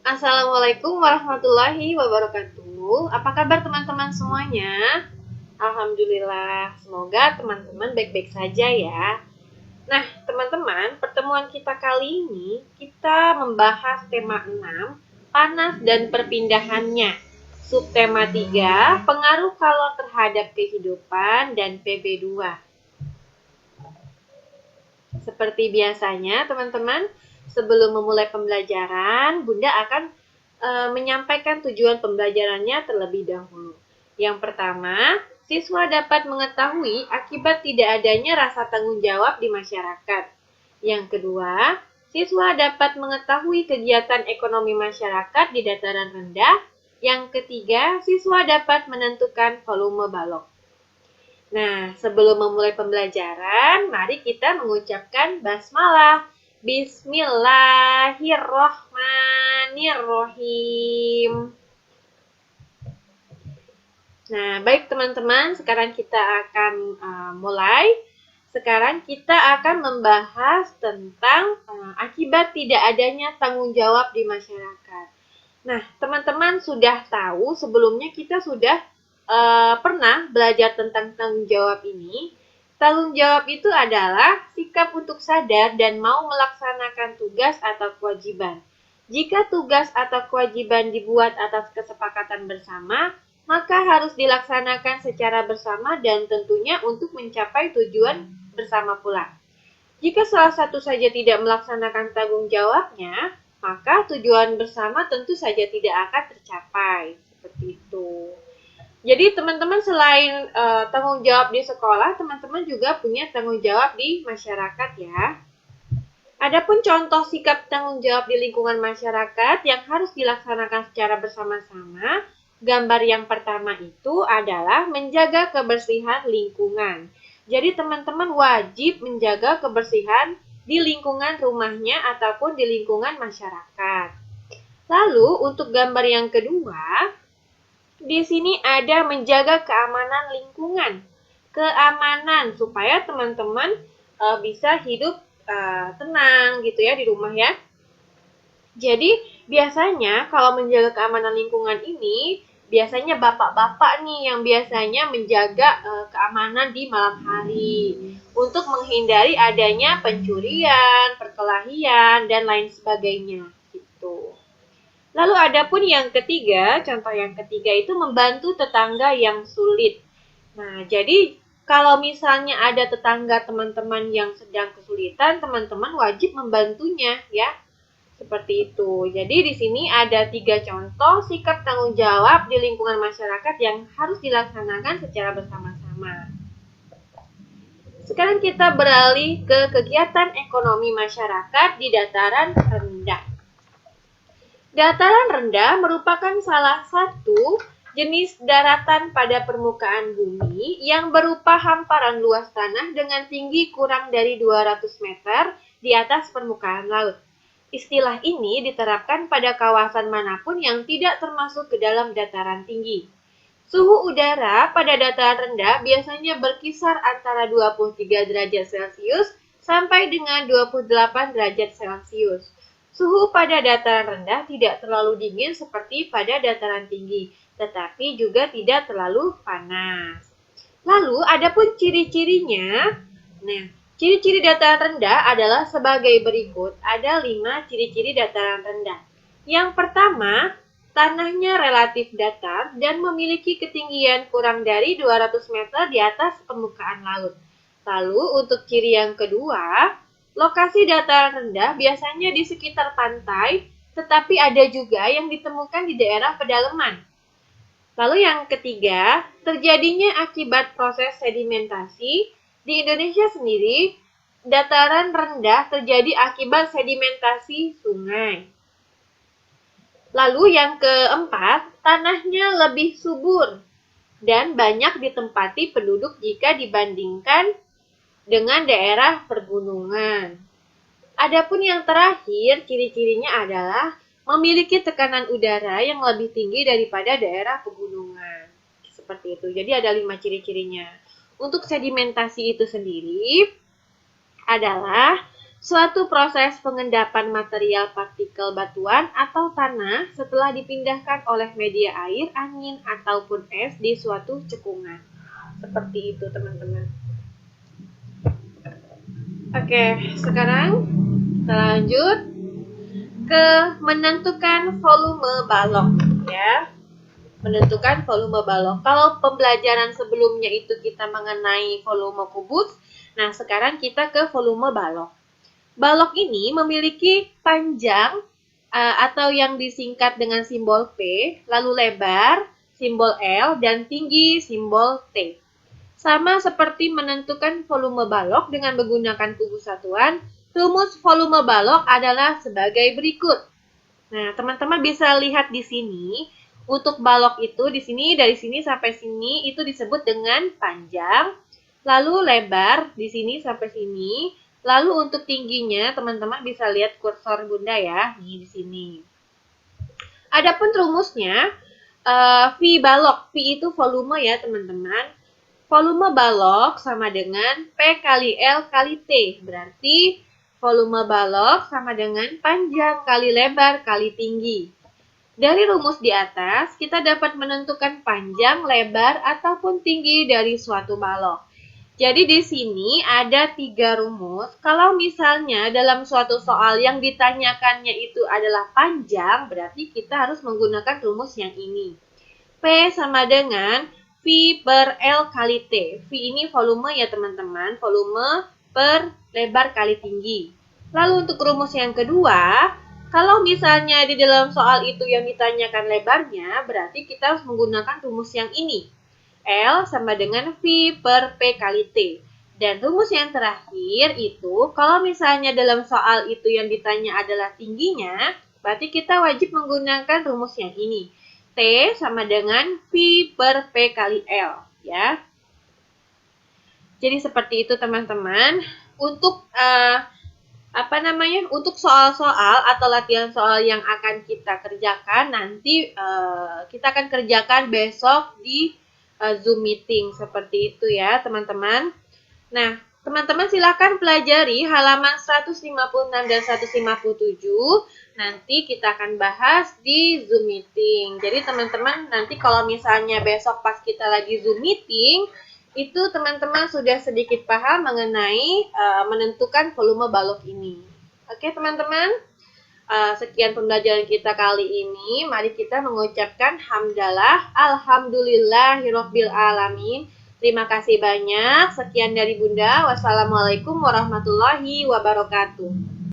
Assalamualaikum warahmatullahi wabarakatuh. Apa kabar teman-teman semuanya? Alhamdulillah, semoga teman-teman baik-baik saja ya. Nah, teman-teman, pertemuan kita kali ini kita membahas tema 6, panas dan perpindahannya. Subtema 3, pengaruh kalor terhadap kehidupan dan PB2. Seperti biasanya, teman-teman, sebelum memulai pembelajaran, Bunda akan menyampaikan tujuan pembelajarannya terlebih dahulu. Yang pertama, siswa dapat mengetahui akibat tidak adanya rasa tanggung jawab di masyarakat. Yang kedua, siswa dapat mengetahui kegiatan ekonomi masyarakat di dataran rendah. Yang ketiga, siswa dapat menentukan volume balok. Nah, sebelum memulai pembelajaran, mari kita mengucapkan basmalah. Bismillahirrohmanirrohim. Nah, baik teman-teman, sekarang kita akan mulai. Sekarang kita akan membahas tentang akibat tidak adanya tanggung jawab di masyarakat. Nah, teman-teman sudah tahu sebelumnya kita sudah pernah belajar tentang tanggung jawab ini. Tanggung jawab itu adalah sikap untuk sadar dan mau melaksanakan tugas atau kewajiban. Jika tugas atau kewajiban dibuat atas kesepakatan bersama, maka harus dilaksanakan secara bersama dan tentunya untuk mencapai tujuan bersama pula. Jika salah satu saja tidak melaksanakan tanggung jawabnya, maka tujuan bersama tentu saja tidak akan tercapai. Seperti itu. Jadi teman-teman selain tanggung jawab di sekolah, teman-teman juga punya tanggung jawab di masyarakat ya. Adapun contoh sikap tanggung jawab di lingkungan masyarakat yang harus dilaksanakan secara bersama-sama, gambar yang pertama itu adalah menjaga kebersihan lingkungan. Jadi teman-teman wajib menjaga kebersihan di lingkungan rumahnya ataupun di lingkungan masyarakat. Lalu untuk gambar yang kedua, di sini ada menjaga keamanan lingkungan. Keamanan supaya teman-teman bisa hidup tenang gitu ya di rumah ya. Jadi biasanya kalau menjaga keamanan lingkungan ini, biasanya bapak-bapak nih yang biasanya menjaga keamanan di malam hari untuk menghindari adanya pencurian, perkelahian, dan lain sebagainya gitu. Lalu adapun yang ketiga, contoh yang ketiga itu membantu tetangga yang sulit. Nah, jadi kalau misalnya ada tetangga teman-teman yang sedang kesulitan, teman-teman wajib membantunya ya. Seperti itu. Jadi di sini ada 3 contoh sikap tanggung jawab di lingkungan masyarakat yang harus dilaksanakan secara bersama-sama. Sekarang kita beralih ke kegiatan ekonomi masyarakat di dataran rendah. Dataran rendah merupakan salah satu jenis daratan pada permukaan bumi yang berupa hamparan luas tanah dengan tinggi kurang dari 200 meter di atas permukaan laut. Istilah ini diterapkan pada kawasan manapun yang tidak termasuk ke dalam dataran tinggi. Suhu udara pada dataran rendah biasanya berkisar antara 23 derajat Celcius sampai dengan 28 derajat Celcius. Suhu pada dataran rendah tidak terlalu dingin seperti pada dataran tinggi, tetapi juga tidak terlalu panas. Lalu, adapun ciri-cirinya. Nah, ciri-ciri dataran rendah adalah sebagai berikut. Ada 5 ciri-ciri dataran rendah. Yang pertama, tanahnya relatif datar dan memiliki ketinggian kurang dari 200 meter di atas permukaan laut. Lalu, untuk ciri yang kedua, lokasi dataran rendah biasanya di sekitar pantai, tetapi ada juga yang ditemukan di daerah pedalaman. Lalu yang ketiga, terjadinya akibat proses sedimentasi. Di Indonesia sendiri, dataran rendah terjadi akibat sedimentasi sungai. Lalu yang keempat, tanahnya lebih subur dan banyak ditempati penduduk jika dibandingkan dengan daerah pergunungan. Adapun yang terakhir, ciri-cirinya adalah memiliki tekanan udara yang lebih tinggi daripada daerah pegunungan. Seperti itu. Jadi ada 5 ciri-cirinya. Untuk sedimentasi itu sendiri adalah Suatu proses pengendapan material partikel batuan atau tanah setelah dipindahkan oleh media air, angin, ataupun es di suatu cekungan. Seperti itu, teman-teman. Oke, sekarang kita lanjut ke menentukan volume balok, ya. Menentukan volume balok. Kalau pembelajaran sebelumnya itu kita mengenai volume kubus, nah sekarang kita ke volume balok. Balok ini memiliki panjang atau yang disingkat dengan simbol P, lalu lebar, simbol L, dan tinggi, simbol T. Sama seperti menentukan volume balok dengan menggunakan kubus satuan, rumus volume balok adalah sebagai berikut. Nah, teman-teman bisa lihat di sini, untuk balok itu di sini dari sini sampai sini itu disebut dengan panjang, lalu lebar di sini sampai sini. Lalu untuk tingginya, teman-teman bisa lihat kursor Bunda ya, nih di sini. Adapun rumusnya, V balok. V itu volume ya, teman-teman. Volume balok sama dengan P kali L kali T. Berarti volume balok sama dengan panjang kali lebar kali tinggi. Dari rumus di atas, kita dapat menentukan panjang, lebar, ataupun tinggi dari suatu balok. Jadi di sini ada 3 rumus. Kalau misalnya dalam suatu soal yang ditanyakannya itu adalah panjang, berarti kita harus menggunakan rumus yang ini. P sama dengan V per L kali T. V ini volume ya teman-teman, volume per lebar kali tinggi. Lalu untuk rumus yang kedua, kalau misalnya di dalam soal itu yang ditanyakan lebarnya, berarti kita harus menggunakan rumus yang ini. L sama dengan V per P kali T. Dan rumus yang terakhir itu, kalau misalnya dalam soal itu yang ditanya adalah tingginya, berarti kita wajib menggunakan rumus yang ini. T sama dengan V per P kali L, ya. Jadi seperti itu teman-teman. Untuk untuk soal-soal atau latihan soal yang akan kita kerjakan nanti kita akan kerjakan besok di Zoom meeting seperti itu ya teman-teman. Nah, teman-teman silakan pelajari halaman 156 dan 157. Nanti kita akan bahas di Zoom meeting. Jadi teman-teman nanti kalau misalnya besok pas kita lagi Zoom meeting, itu teman-teman sudah sedikit paham mengenai menentukan volume balok ini. Oke teman-teman. Sekian pembelajaran kita kali ini. Mari kita mengucapkan hamdalah, alhamdulillahirabbil alamin. Terima kasih banyak. Sekian dari Bunda. Wassalamualaikum warahmatullahi wabarakatuh.